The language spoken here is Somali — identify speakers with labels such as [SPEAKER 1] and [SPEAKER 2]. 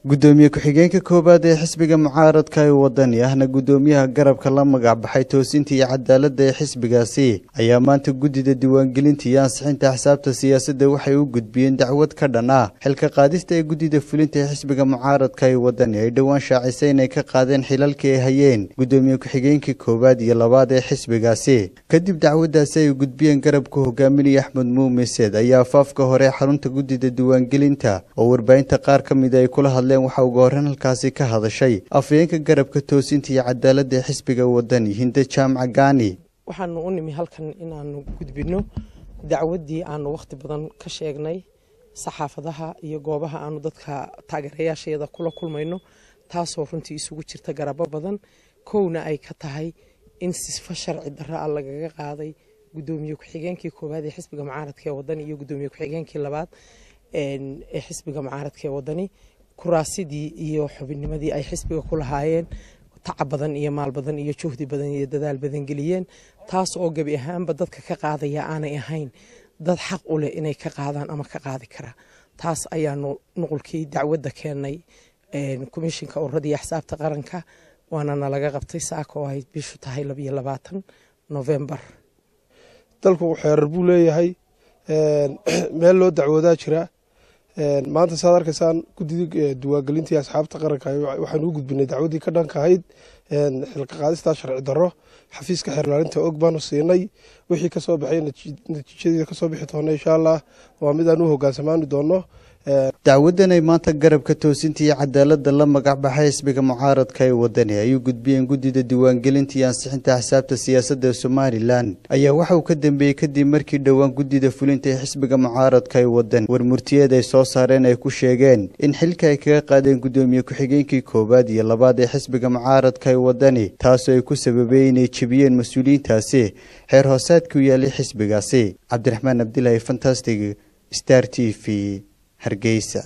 [SPEAKER 1] gudoomiye ku-xigeenka koobaad ee xisbiga mucaaradka ee wadani ahna gudoomiyaha garabka la magac baxay toosinta iyo cadaaladda ee xisbigaasi ayaa maanta guddida diiwaangelinta iyo ansixinta xisaabta siyaasadda waxay u gudbiyeen dacwad ka dhan ah xilka qaadista ee guddida fulinta ee xisbiga mucaaradka ee wadani ay dhowaan shaacisay inay ka qaadeen xilalkii ay hayeen gudoomiye ku-xigeenkii koobaad iyo labaad ee xisbigaasi kadib dacwaddaasi ay gudbiyeen garabka hogaaminaya axmed muumin seed ayaa afaafka hore xarunta guddida diiwaangelinta oo warbaahinta qaar ka mid ay kula hadleen waxa ugu horreyn halkaasi ka hadashay afhayeenka garabka toosinta iyo cadaaladda ee xisbiga wadani Hinde Jaamac Gaani
[SPEAKER 2] waxaanu u nimi halkan inaanu gudbino dacwaddii aanu waqti badan ka sheegnay saxaafadaha iyo goobaha aanu dadka taageerayaasheeda kula kulmayno taasoo runtii isugu jirta garabo badan kowna ay ka tahay in sifo sharci darro ah lagaga qaaday gudoomiye ku-xigeenkii koobaad ee xisbiga mucaaradka ee wadani iyo gudoomiye ku-xigeenkii labaad ee xisbiga mucaaradka ee wadani kuraasidii iyo xubinnimadii ay xisbiga ku lahaayeen tacab badan iyo maal badan iyo juhdi badan iyo dadaal badan geliyeen taas oo gabi ahaanba dadka ka qaadaya aanay ahayn dad xaq u leh inay ka qaadaan ama ka qaadi kara taas ayaanu nuqulkii dacwadda keenay komishinka ururada iyo xisaabta qaranka waana nalaga qabtay saaka oo ay bishu tahay 22 November
[SPEAKER 3] dalku xeerar buu leeyahay meel loo dacwoodaa jira maanta saad arkaysaan guddida diiwaangelinta asxaabta qaranka waxaan u gudbinay dacwadii ka dhanka ahayd xilka qaadista sharci darro xafiiska xeerlaalinta og baanu siinay wixii ka soo baxay natiijadii ka soo bixi doona insha Allah waa mid aan u hogaansamaani doono
[SPEAKER 1] dacwadan ay maanta garabka toosinta iyo cadaaladda la magac baxay xisbiga mucaaradka ee wadani ay u gudbiyeen guddida diiwaangelinta iyo ansixinta xisaabta siyaasadda ee Somaliland ayaa waxa uu ka dambeeyay kadib markii dhowaan guddida fulinta ee xisbiga mucaaradka ee wadani warmurtiyeed ay soo saareen ay ku sheegeen in xilka ay kaga qaadeen gudoomiye ku-xigeenkii koobaad iyo labaad ee xisbiga mucaaradka ee wadani taasoo ay ku sababeeyeen inay jebiyeen mas'uuliyiintaasi xeer hoosaadku yaalay xisbigaasi Cabdiraxmaan Abdullaahi Fantastic Star TV Hargeysa.